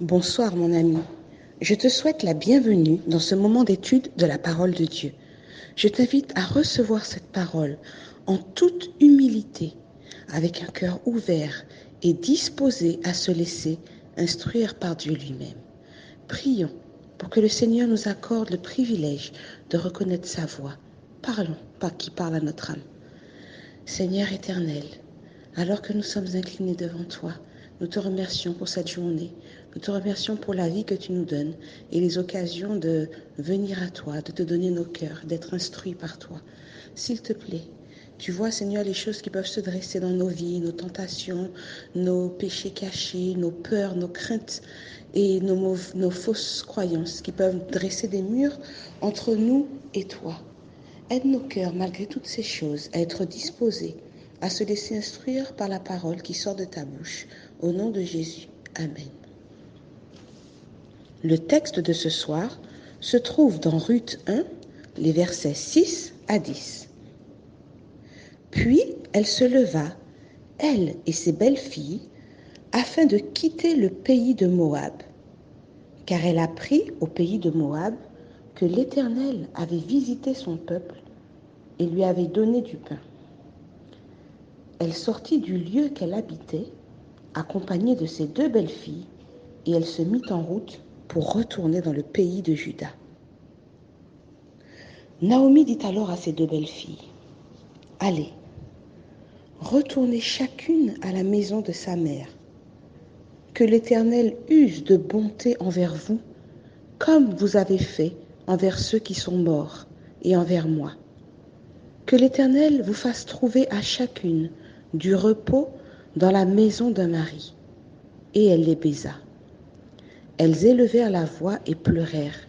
Bonsoir mon ami, je te souhaite la bienvenue dans ce moment d'étude de la parole de Dieu. Je t'invite à recevoir cette parole en toute humilité, avec un cœur ouvert et disposé à se laisser instruire par Dieu lui-même. Prions pour que le Seigneur nous accorde le privilège de reconnaître sa voix. Parlons par qui parle à notre âme. Seigneur éternel, alors que nous sommes inclinés devant toi, nous te remercions pour cette journée. Nous te remercions pour la vie que tu nous donnes et les occasions de venir à toi, de te donner nos cœurs, d'être instruits par toi. S'il te plaît, tu vois, Seigneur, les choses qui peuvent se dresser dans nos vies, nos tentations, nos péchés cachés, nos peurs, nos craintes et nos fausses croyances qui peuvent dresser des murs entre nous et toi. Aide nos cœurs, malgré toutes ces choses, à être disposés à se laisser instruire par la parole qui sort de ta bouche. Au nom de Jésus. Amen. Le texte de ce soir se trouve dans Ruth 1, les versets 6 à 10. Puis elle se leva, elle et ses belles-filles, afin de quitter le pays de Moab, car elle apprit au pays de Moab que l'Éternel avait visité son peuple et lui avait donné du pain. Elle sortit du lieu qu'elle habitait, accompagnée de ses deux belles-filles, et elle se mit en route pour retourner dans le pays de Juda. Naomi dit alors à ses deux belles-filles, « Allez, retournez chacune à la maison de sa mère. Que l'Éternel use de bonté envers vous, comme vous avez fait envers ceux qui sont morts et envers moi. Que l'Éternel vous fasse trouver à chacune du repos dans la maison d'un mari. » Et elle les baisa. Elles élevèrent la voix et pleurèrent,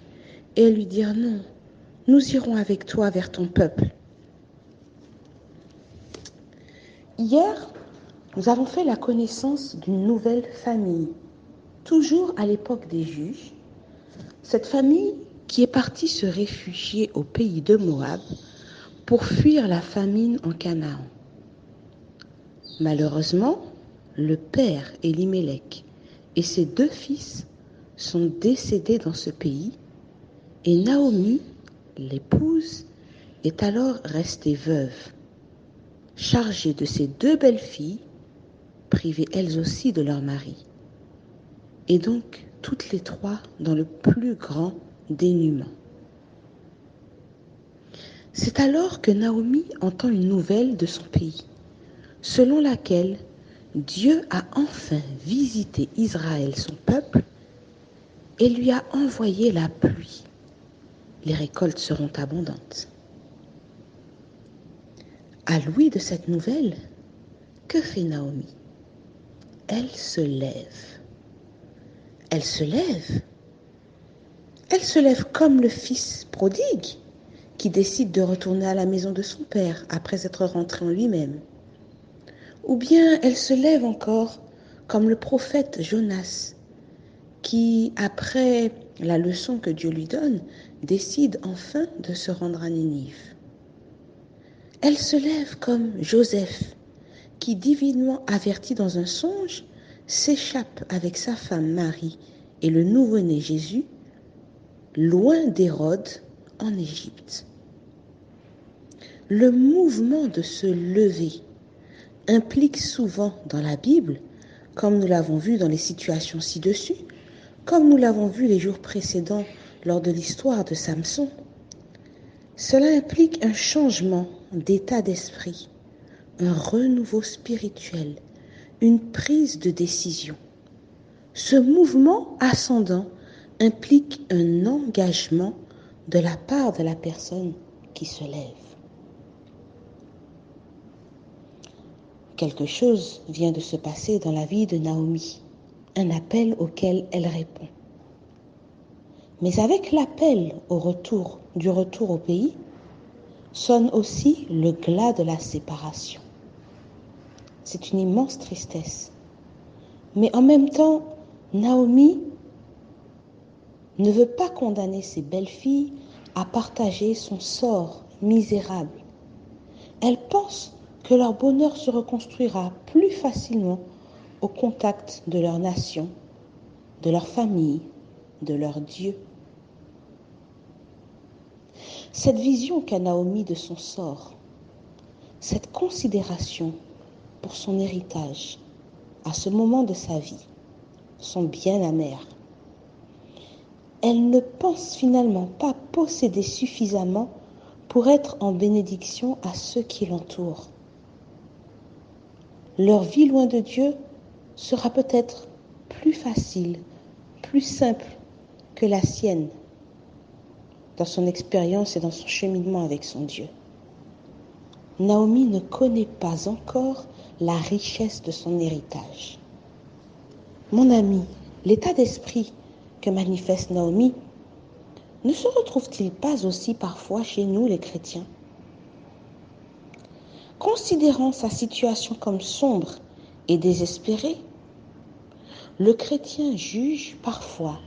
et elles lui dirent, « Non, nous irons avec toi vers ton peuple. » Hier, nous avons fait la connaissance d'une nouvelle famille, toujours à l'époque des juges. Cette famille qui est partie se réfugier au pays de Moab pour fuir la famine en Canaan. Malheureusement, le père Elimelech et ses deux fils sont décédés dans ce pays et Naomi, l'épouse, est alors restée veuve, chargée de ses deux belles-filles, privées elles aussi de leur mari, et donc toutes les trois dans le plus grand dénuement. C'est alors que Naomi entend une nouvelle de son pays, selon laquelle Dieu a enfin visité Israël, son peuple, et lui a envoyé la pluie. Les récoltes seront abondantes. À l'ouïe de cette nouvelle, que fait Naomi? Elle se lève. Elle se lève. Elle se lève comme le fils prodigue qui décide de retourner à la maison de son père après être rentré en lui-même. Ou bien elle se lève encore comme le prophète Jonas qui, après la leçon que Dieu lui donne, décide enfin de se rendre à Ninive. Elle se lève comme Joseph, qui, divinement averti dans un songe, s'échappe avec sa femme Marie et le nouveau-né Jésus, loin d'Hérode, en Égypte. Le mouvement de se lever implique souvent dans la Bible, comme nous l'avons vu dans les situations ci-dessus, comme nous l'avons vu les jours précédents lors de l'histoire de Samson, cela implique un changement d'état d'esprit, un renouveau spirituel, une prise de décision. Ce mouvement ascendant implique un engagement de la part de la personne qui se lève. Quelque chose vient de se passer dans la vie de Naomi, un appel auquel elle répond. Mais avec l'appel du retour au pays, sonne aussi le glas de la séparation. C'est une immense tristesse. Mais en même temps, Naomi ne veut pas condamner ses belles-filles à partager son sort misérable. Elle pense que leur bonheur se reconstruira plus facilement au contact de leur nation, de leur famille, de leur Dieu. Cette vision qu'a Naomi de son sort, cette considération pour son héritage à ce moment de sa vie sont bien amères. Elle ne pense finalement pas posséder suffisamment pour être en bénédiction à ceux qui l'entourent. Leur vie loin de Dieu sera peut-être plus facile, plus simple que la sienne dans son expérience et dans son cheminement avec son Dieu. Naomi ne connaît pas encore la richesse de son héritage. Mon ami, l'état d'esprit que manifeste Naomi ne se retrouve-t-il pas aussi parfois chez nous les chrétiens? Considérant sa situation comme sombre et désespérée, le chrétien juge parfois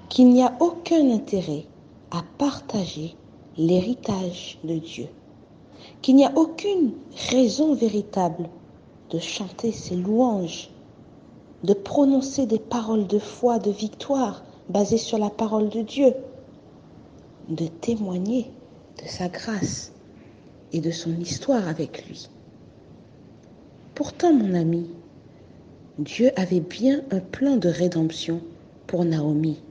qu'il n'y a aucun intérêt à partager l'héritage de Dieu, qu'il n'y a aucune raison véritable de chanter ses louanges, de prononcer des paroles de foi, de victoire basées sur la parole de Dieu, de témoigner de sa grâce et de son histoire avec lui. Pourtant, mon ami, Dieu avait bien un plan de rédemption pour Naomi.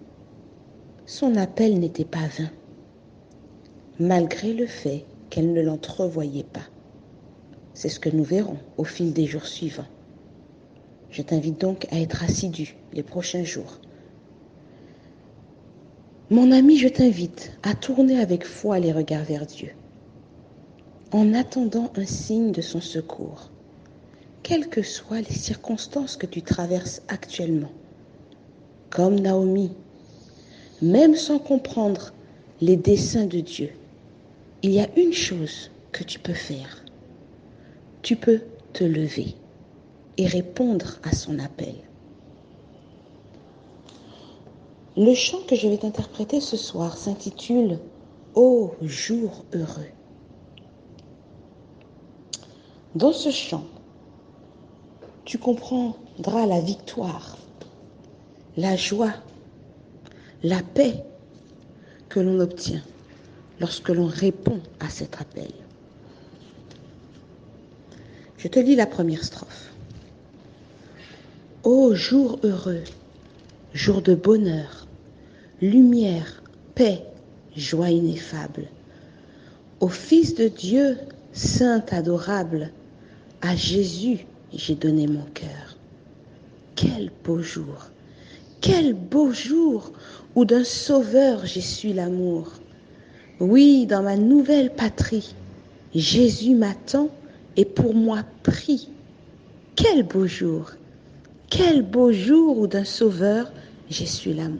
Son appel n'était pas vain, malgré le fait qu'elle ne l'entrevoyait pas. C'est ce que nous verrons au fil des jours suivants. Je t'invite donc à être assidu les prochains jours. Mon ami, je t'invite à tourner avec foi les regards vers Dieu, en attendant un signe de son secours, quelles que soient les circonstances que tu traverses actuellement. Comme Naomi, même sans comprendre les desseins de Dieu, il y a une chose que tu peux faire. Tu peux te lever et répondre à son appel. Le chant que je vais t'interpréter ce soir s'intitule « Ô jour heureux ». Dans ce chant, tu comprendras la victoire, la joie, la paix que l'on obtient lorsque l'on répond à cet appel. Je te lis la première strophe. Ô jour heureux, jour de bonheur, lumière, paix, joie ineffable. Au Fils de Dieu, saint adorable, à Jésus j'ai donné mon cœur. Quel beau jour où d'un sauveur j'ai su l'amour. Oui, dans ma nouvelle patrie, Jésus m'attend et pour moi prie. Quel beau jour où d'un sauveur j'ai su l'amour.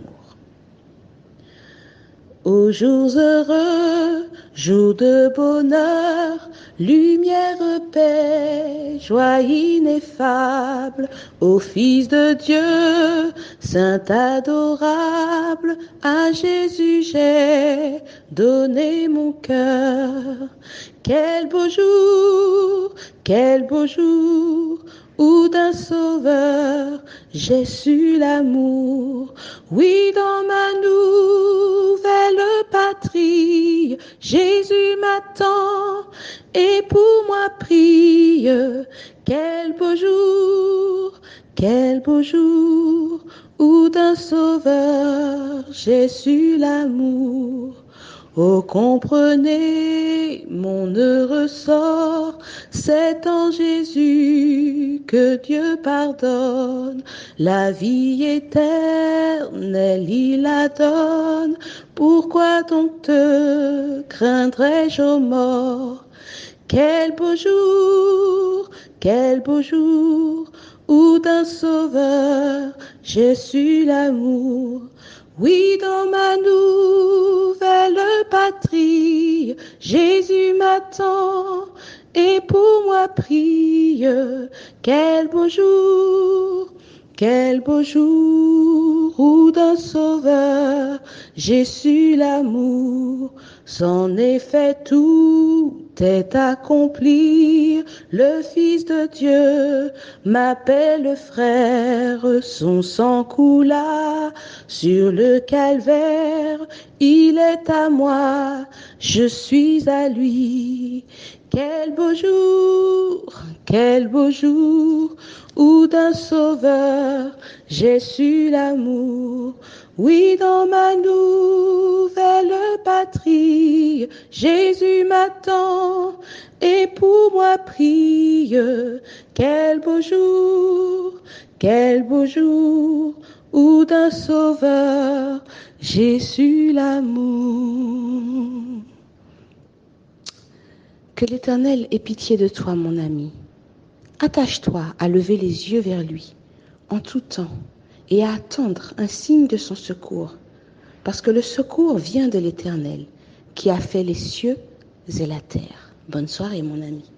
Ô jours heureux, jours de bonheur, lumière, paix, joie ineffable, ô Fils de Dieu, saint adorable, à Jésus j'ai donné mon cœur. Quel beau jour, où d'un sauveur j'ai su l'amour. Oui, dans ma nouvelle patrie, Jésus m'attend et pour moi prie. Quel beau jour, où d'un sauveur j'ai su l'amour. Oh, comprenez mon heureux sort, c'est en Jésus que Dieu pardonne. La vie éternelle, il la donne. Pourquoi donc te craindrais-je aux morts? Quel beau jour, où d'un sauveur j'ai su l'amour. Oui, dans ma nouvelle patrie, Jésus m'attend et pour moi prie. Quel beau jour, où d'un sauveur j'ai su l'amour. C'en est fait, tout est accompli le Fils de Dieu m'appelle frère, son sang coula sur le calvaire, il est à moi, je suis à lui. Quel beau jour, où d'un sauveur j'ai su l'amour. Oui, dans ma nouvelle patrie, Jésus m'attend et pour moi prie. Quel beau jour, où d'un sauveur j'ai su l'amour. Que l'Éternel ait pitié de toi, mon ami. Attache-toi à lever les yeux vers lui en tout temps et à attendre un signe de son secours, parce que le secours vient de l'Éternel qui a fait les cieux et la terre. Bonne soirée, mon ami.